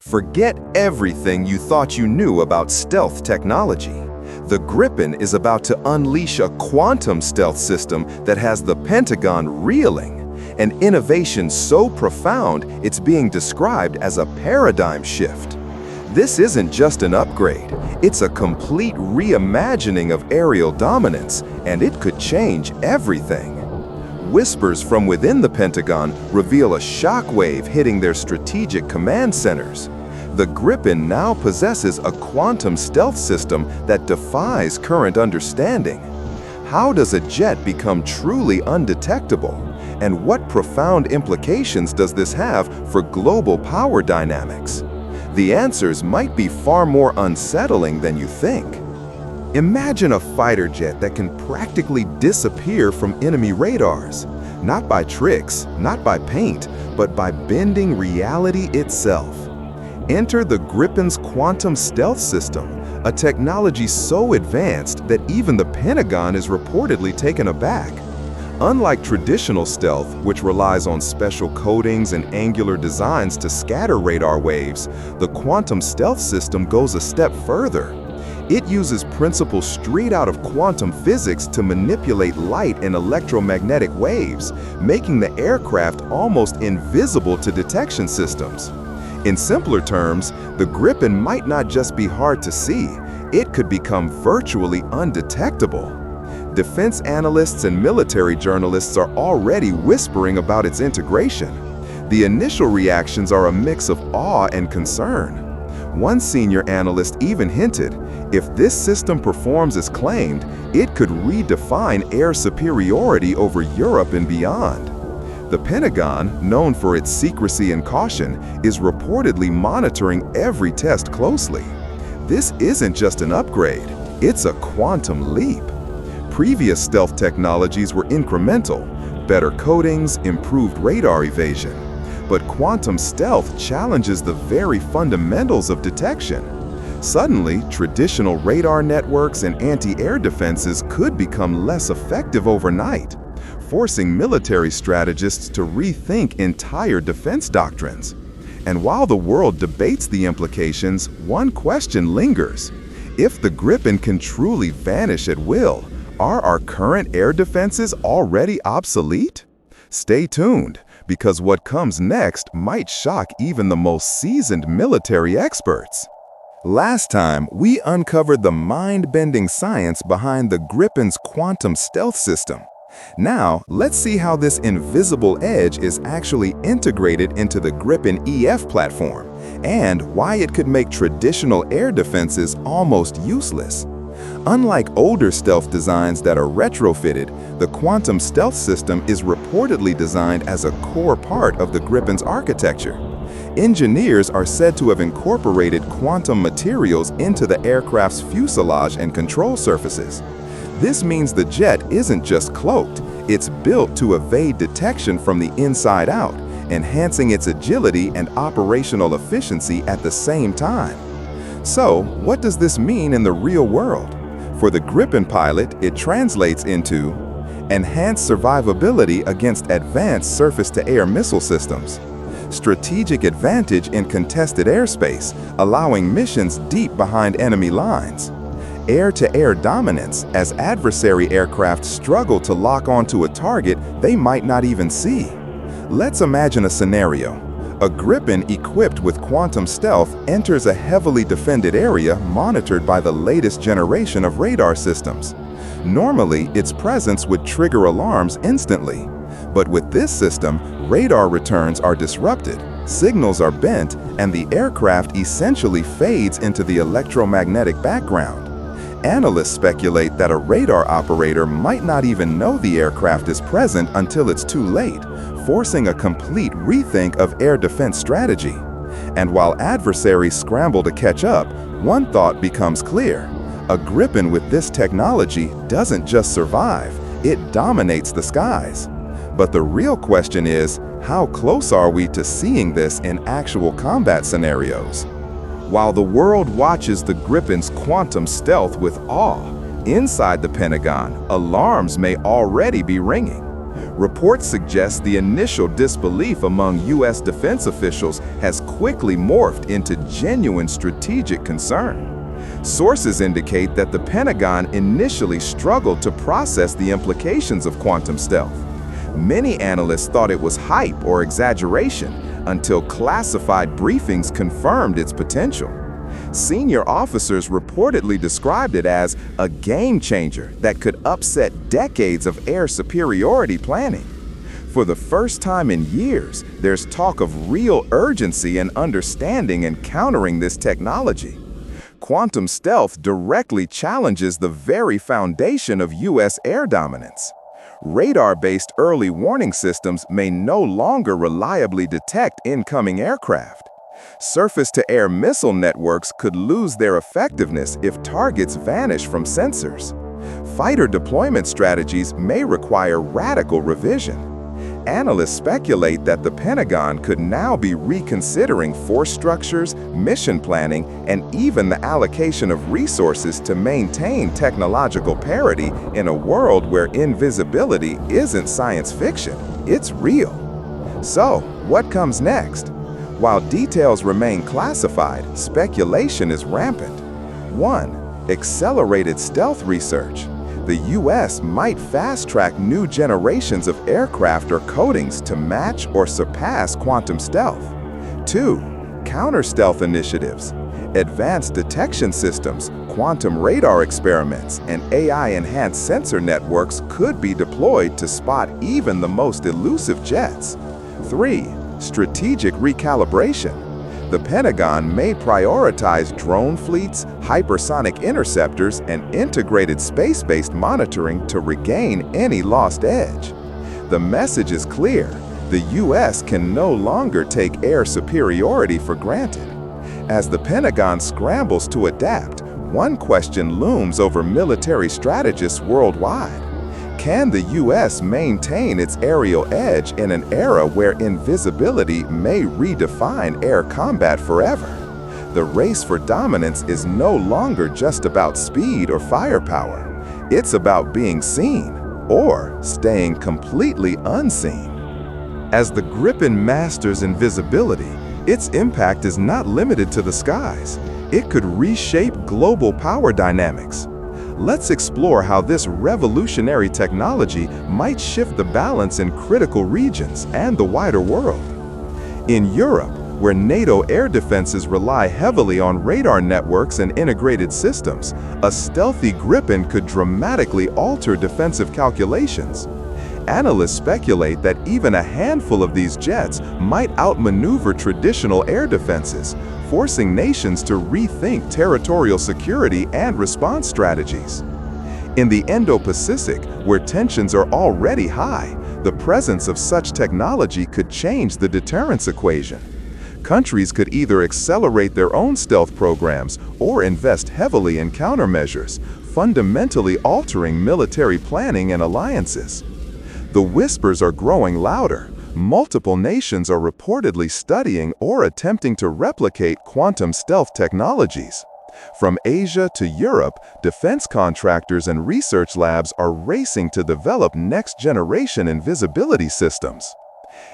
Forget everything you thought you knew about stealth technology. The Gripen is about to unleash a quantum stealth system that has the Pentagon reeling, an innovation so profound it's being described as a paradigm shift. This isn't just an upgrade, it's a complete reimagining of aerial dominance, and it could change everything. Whispers from within the Pentagon reveal a shockwave hitting their strategic command centers. The Gripen now possesses a quantum stealth system that defies current understanding. How does a jet become truly undetectable? And what profound implications does this have for global power dynamics? The answers might be far more unsettling than you think. Imagine a fighter jet that can practically disappear from enemy radars, not by tricks, not by paint, but by bending reality itself. Enter the Gripen's quantum stealth system, a technology so advanced that even the Pentagon is reportedly taken aback. Unlike traditional stealth, which relies on special coatings and angular designs to scatter radar waves, the quantum stealth system goes a step further. It uses principles straight out of quantum physics to manipulate light and electromagnetic waves, making the aircraft almost invisible to detection systems. In simpler terms, the Gripen might not just be hard to see, it could become virtually undetectable. Defense analysts and military journalists are already whispering about its integration. The initial reactions are a mix of awe and concern. One senior analyst even hinted, if this system performs as claimed, it could redefine air superiority over Europe and beyond. The Pentagon, known for its secrecy and caution, is reportedly monitoring every test closely. This isn't just an upgrade, it's a quantum leap. Previous stealth technologies were incremental, better coatings, improved radar evasion. But quantum stealth challenges the very fundamentals of detection. Suddenly, traditional radar networks and anti-air defenses could become less effective overnight, forcing military strategists to rethink entire defense doctrines. And while the world debates the implications, one question lingers. If the Gripen can truly vanish at will, are our current air defenses already obsolete? Stay tuned, because what comes next might shock even the most seasoned military experts. Last time, we uncovered the mind-bending science behind the Gripen's quantum stealth system. Now, let's see how this invisible edge is actually integrated into the Gripen EF platform, and why it could make traditional air defenses almost useless. Unlike older stealth designs that are retrofitted, the quantum stealth system is reportedly designed as a core part of the Gripen's architecture. Engineers are said to have incorporated quantum materials into the aircraft's fuselage and control surfaces. This means the jet isn't just cloaked, it's built to evade detection from the inside out, enhancing its agility and operational efficiency at the same time. So, what does this mean in the real world? For the Gripen pilot, it translates into enhanced survivability against advanced surface-to-air missile systems, strategic advantage in contested airspace, allowing missions deep behind enemy lines, air-to-air dominance as adversary aircraft struggle to lock onto a target they might not even see. Let's imagine a scenario. A Gripen equipped with quantum stealth enters a heavily defended area monitored by the latest generation of radar systems. Normally, its presence would trigger alarms instantly. But with this system, radar returns are disrupted, signals are bent, and the aircraft essentially fades into the electromagnetic background. Analysts speculate that a radar operator might not even know the aircraft is present until it's too late, forcing a complete rethink of air defense strategy. And while adversaries scramble to catch up, one thought becomes clear. A Gripen with this technology doesn't just survive, it dominates the skies. But the real question is, how close are we to seeing this in actual combat scenarios? While the world watches the Gripen's quantum stealth with awe, inside the Pentagon, alarms may already be ringing. Reports suggest the initial disbelief among U.S. defense officials has quickly morphed into genuine strategic concern. Sources indicate that the Pentagon initially struggled to process the implications of quantum stealth. Many analysts thought it was hype or exaggeration until classified briefings confirmed its potential. Senior officers reportedly described it as a game changer that could upset decades of air superiority planning. For the first time in years, there's talk of real urgency and understanding in countering this technology. Quantum stealth directly challenges the very foundation of U.S. air dominance. Radar-based early warning systems may no longer reliably detect incoming aircraft. Surface-to-air missile networks could lose their effectiveness if targets vanish from sensors. Fighter deployment strategies may require radical revision. Analysts speculate that the Pentagon could now be reconsidering force structures, mission planning, and even the allocation of resources to maintain technological parity in a world where invisibility isn't science fiction, it's real. So, what comes next? While details remain classified, speculation is rampant. 1. Accelerated stealth research. The U.S. might fast-track new generations of aircraft or coatings to match or surpass quantum stealth. 2. Counter-stealth initiatives. Advanced detection systems, quantum radar experiments, and AI-enhanced sensor networks could be deployed to spot even the most elusive jets. 3. Strategic recalibration. The Pentagon may prioritize drone fleets, hypersonic interceptors, and integrated space-based monitoring to regain any lost edge. The message is clear: the U.S. can no longer take air superiority for granted. As the Pentagon scrambles to adapt, one question looms over military strategists worldwide. Can the U.S. maintain its aerial edge in an era where invisibility may redefine air combat forever? The race for dominance is no longer just about speed or firepower. It's about being seen or staying completely unseen. As the Gripen masters invisibility, its impact is not limited to the skies. It could reshape global power dynamics. Let's explore how this revolutionary technology might shift the balance in critical regions and the wider world. In Europe, where NATO air defenses rely heavily on radar networks and integrated systems, a stealthy Gripen could dramatically alter defensive calculations. Analysts speculate that even a handful of these jets might outmaneuver traditional air defenses, forcing nations to rethink territorial security and response strategies. In the Indo-Pacific, where tensions are already high, the presence of such technology could change the deterrence equation. Countries could either accelerate their own stealth programs or invest heavily in countermeasures, fundamentally altering military planning and alliances. The whispers are growing louder. Multiple nations are reportedly studying or attempting to replicate quantum stealth technologies. From Asia to Europe, defense contractors and research labs are racing to develop next-generation invisibility systems.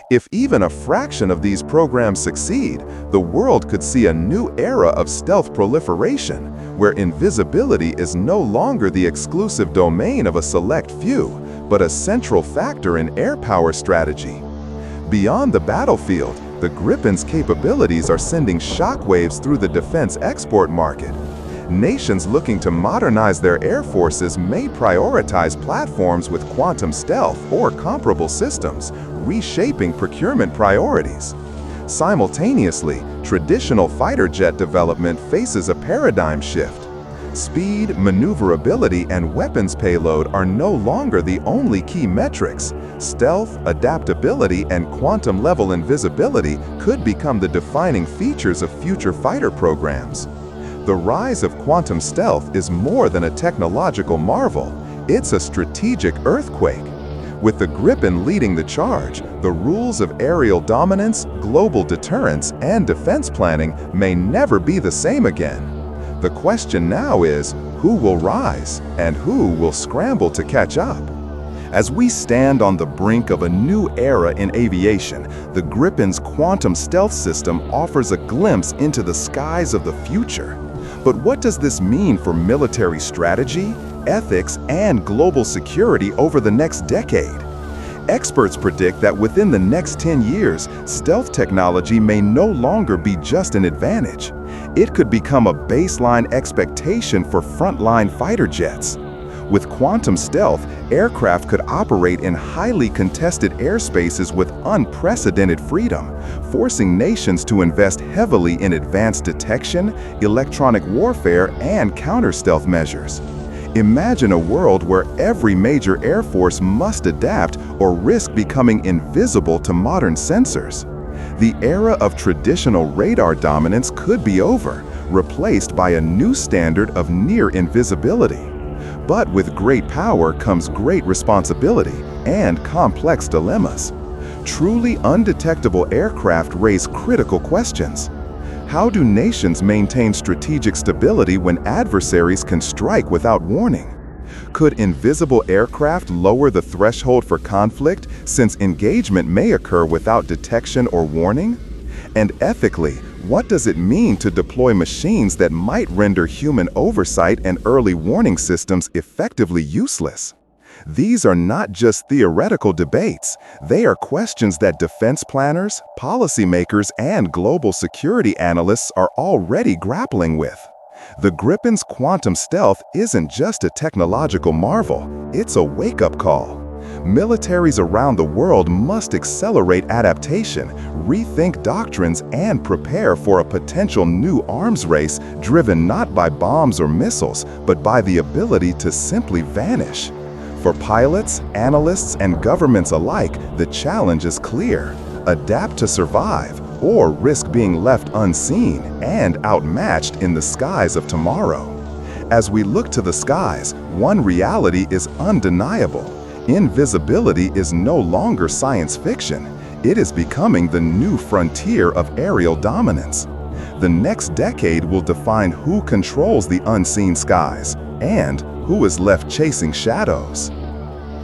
If even a fraction of these programs succeed, the world could see a new era of stealth proliferation, where invisibility is no longer the exclusive domain of a select few, but a central factor in air power strategy. Beyond the battlefield, the Gripen's capabilities are sending shockwaves through the defense export market. Nations looking to modernize their air forces may prioritize platforms with quantum stealth or comparable systems, reshaping procurement priorities. Simultaneously, traditional fighter jet development faces a paradigm shift. Speed, maneuverability, and weapons payload are no longer the only key metrics. Stealth, adaptability, and quantum-level invisibility could become the defining features of future fighter programs. The rise of quantum stealth is more than a technological marvel. It's a strategic earthquake. With the Gripen leading the charge, the rules of aerial dominance, global deterrence, and defense planning may never be the same again. The question now is, who will rise and who will scramble to catch up? As we stand on the brink of a new era in aviation, the Gripen's quantum stealth system offers a glimpse into the skies of the future. But what does this mean for military strategy, ethics, and global security over the next decade? Experts predict that within the next 10 years, stealth technology may no longer be just an advantage. It could become a baseline expectation for frontline fighter jets. With quantum stealth, aircraft could operate in highly contested airspaces with unprecedented freedom, forcing nations to invest heavily in advanced detection, electronic warfare, and counter-stealth measures. Imagine a world where every major air force must adapt or risk becoming invisible to modern sensors. The era of traditional radar dominance could be over, replaced by a new standard of near invisibility. But with great power comes great responsibility and complex dilemmas. Truly undetectable aircraft raise critical questions. How do nations maintain strategic stability when adversaries can strike without warning? Could invisible aircraft lower the threshold for conflict, since engagement may occur without detection or warning? And ethically, what does it mean to deploy machines that might render human oversight and early warning systems effectively useless? These are not just theoretical debates. They are questions that defense planners, policymakers, and global security analysts are already grappling with. The Gripen's quantum stealth isn't just a technological marvel, it's a wake-up call. Militaries around the world must accelerate adaptation, rethink doctrines, and prepare for a potential new arms race driven not by bombs or missiles, but by the ability to simply vanish. For pilots, analysts, and governments alike, the challenge is clear: adapt to survive, or risk being left unseen and outmatched in the skies of tomorrow. As we look to the skies, one reality is undeniable. Invisibility is no longer science fiction. It is becoming the new frontier of aerial dominance. The next decade will define who controls the unseen skies and who is left chasing shadows.